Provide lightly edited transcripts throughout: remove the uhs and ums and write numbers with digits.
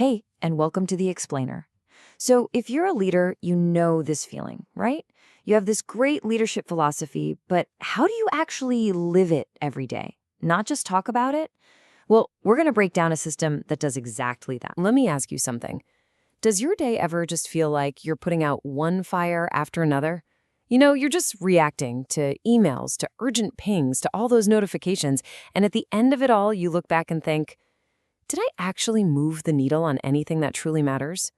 Hey, and welcome to The Explainer. So, if you're a leader, you know this feeling, right? You have this great leadership philosophy, but how do you actually live it every day? Not just talk about it? Well, we're going to break down a system that does exactly that. Let me ask you something. Does your day ever just feel like you're putting out one fire after another? You're just reacting to emails, to urgent pings, to all those notifications, and at the end of it all, you look back and think, did I actually move the needle on anything that truly matters?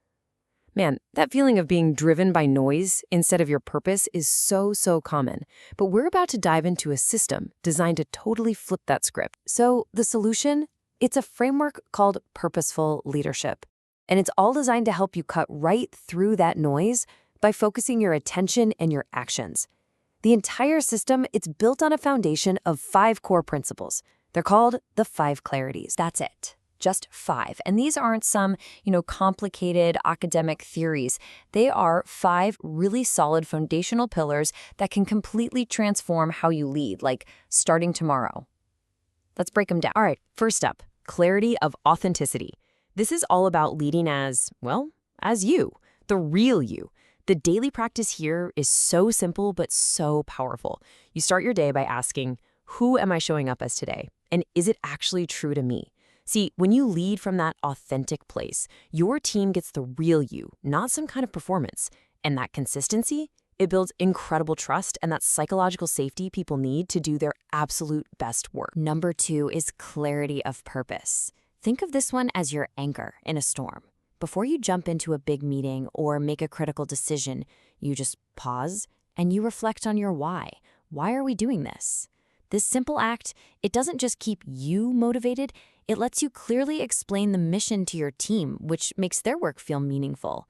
Man, that feeling of being driven by noise instead of your purpose is so common. But we're about to dive into a system designed to totally flip that script. So the solution? It's a framework called Purposeful Leadership. And it's all designed to help you cut right through that noise by focusing your attention and your actions. The entire system, it's built on a foundation of 5 core principles. They're called the 5 Clarities. That's it. Just 5. And these aren't some, complicated academic theories. They are 5 really solid foundational pillars that can completely transform how you lead, like starting tomorrow. Let's break them down. All right, first up, clarity of authenticity. This is all about leading as you, the real you. The daily practice here is so simple but so powerful. You start your day by asking, who am I showing up as today? And is it actually true to me? See, when you lead from that authentic place, your team gets the real you, not some kind of performance. And that consistency, it builds incredible trust and that psychological safety people need to do their absolute best work. Number 2 is clarity of purpose. Think of this one as your anchor in a storm. Before you jump into a big meeting or make a critical decision, you just pause and you reflect on your why. Why are we doing this? This simple act, it doesn't just keep you motivated, it lets you clearly explain the mission to your team, which makes their work feel meaningful,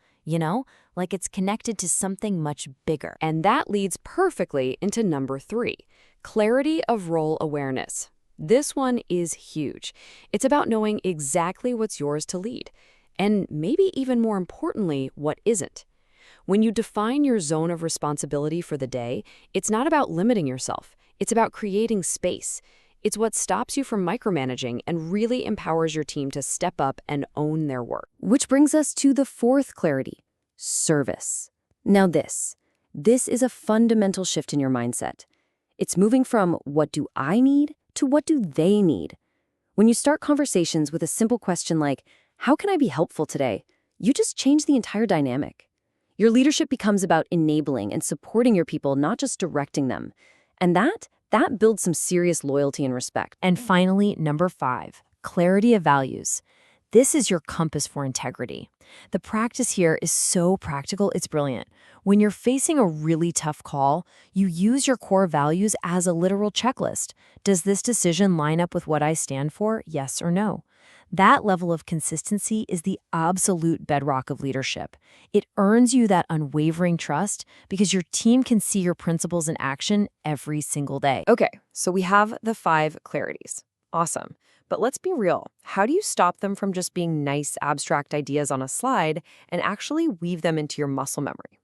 like it's connected to something much bigger. And that leads perfectly into number 3, clarity of role awareness. This one is huge. It's about knowing exactly what's yours to lead, and maybe even more importantly, what isn't. When you define your zone of responsibility for the day, it's not about limiting yourself. It's about creating space. It's what stops you from micromanaging and really empowers your team to step up and own their work. Which brings us to the 4th clarity, service. Now this is a fundamental shift in your mindset. It's moving from what do I need to what do they need. When you start conversations with a simple question like, how can I be helpful today? You just change the entire dynamic. Your leadership becomes about enabling and supporting your people, not just directing them. And that builds some serious loyalty and respect. And finally, number 5, clarity of values. This is your compass for integrity. The practice here is so practical, it's brilliant. When you're facing a really tough call, you use your core values as a literal checklist. Does this decision line up with what I stand for? Yes or no? That level of consistency is the absolute bedrock of leadership. It earns you that unwavering trust because your team can see your principles in action every single day. Okay, so we have the 5 clarities. Awesome. But let's be real. How do you stop them from just being nice, abstract ideas on a slide and actually weave them into your muscle memory?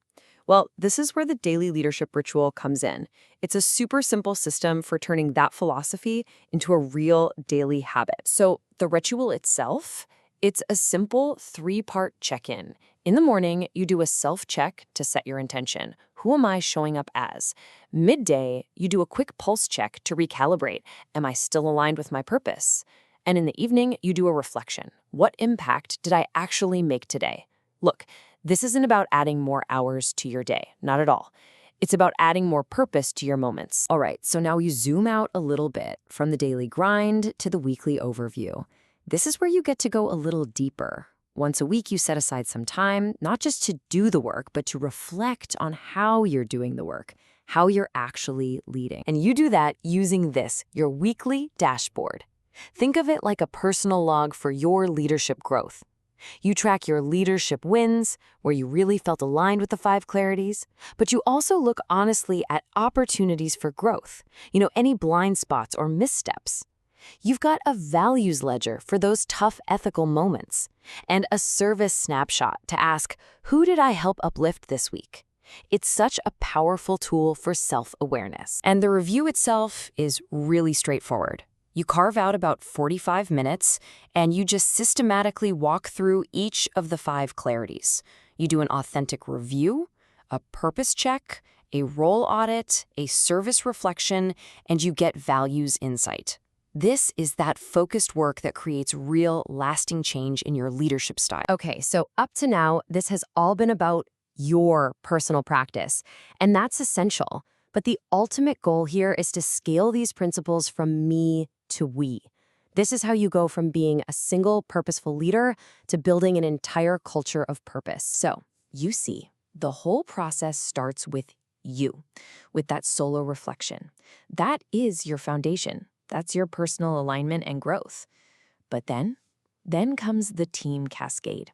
Well, this is where the daily leadership ritual comes in. It's a super simple system for turning that philosophy into a real daily habit. So the ritual itself, it's a simple 3-part check-in. In the morning, you do a self-check to set your intention. Who am I showing up as? Midday, you do a quick pulse check to recalibrate. Am I still aligned with my purpose? And in the evening, you do a reflection. What impact did I actually make today? Look, this isn't about adding more hours to your day, not at all. It's about adding more purpose to your moments. All right, so now you zoom out a little bit from the daily grind to the weekly overview. This is where you get to go a little deeper. Once a week, you set aside some time, not just to do the work, but to reflect on how you're doing the work, how you're actually leading. And you do that using this, your weekly dashboard. Think of it like a personal log for your leadership growth. You track your leadership wins, where you really felt aligned with the 5 clarities, but you also look honestly at opportunities for growth, any blind spots or missteps. You've got a values ledger for those tough ethical moments, and a service snapshot to ask, who did I help uplift this week? It's such a powerful tool for self-awareness. And the review itself is really straightforward. You carve out about 45 minutes, and you just systematically walk through each of the 5 clarities. You do an authentic review, a purpose check, a role audit, a service reflection, and you get values insight. This is that focused work that creates real, lasting change in your leadership style. Okay, so up to now, this has all been about your personal practice, and that's essential. But the ultimate goal here is to scale these principles from me to we. This is how you go from being a single purposeful leader to building an entire culture of purpose. So, you see, the whole process starts with you, with that solo reflection. That is your foundation. That's your personal alignment and growth. But then comes the team cascade.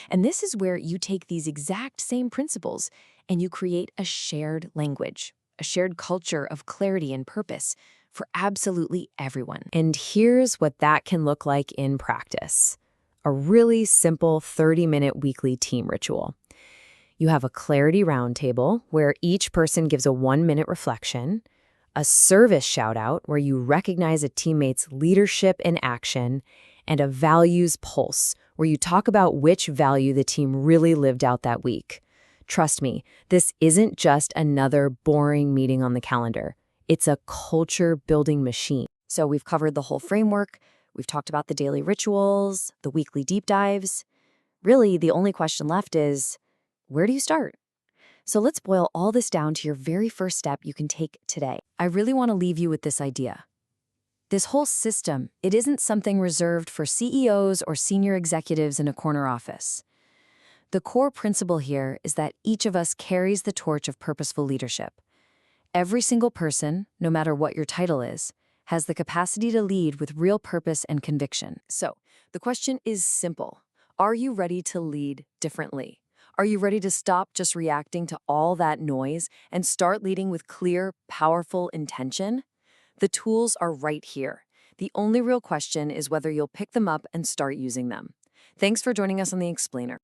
And this is where you take these exact same principles and you create a shared language, a shared culture of clarity and purpose for absolutely everyone. And here's what that can look like in practice. A really simple 30-minute weekly team ritual. You have a clarity roundtable where each person gives a 1-minute reflection, a service shout-out where you recognize a teammate's leadership in action, and a values pulse where you talk about which value the team really lived out that week. Trust me, this isn't just another boring meeting on the calendar. It's a culture-building machine. So we've covered the whole framework. We've talked about the daily rituals, the weekly deep dives. Really, the only question left is, where do you start? So let's boil all this down to your very first step you can take today. I really want to leave you with this idea. This whole system, it isn't something reserved for CEOs or senior executives in a corner office. The core principle here is that each of us carries the torch of purposeful leadership. Every single person, no matter what your title is, has the capacity to lead with real purpose and conviction. So, the question is simple. Are you ready to lead differently? Are you ready to stop just reacting to all that noise and start leading with clear, powerful intention? The tools are right here. The only real question is whether you'll pick them up and start using them. Thanks for joining us on The Explainer.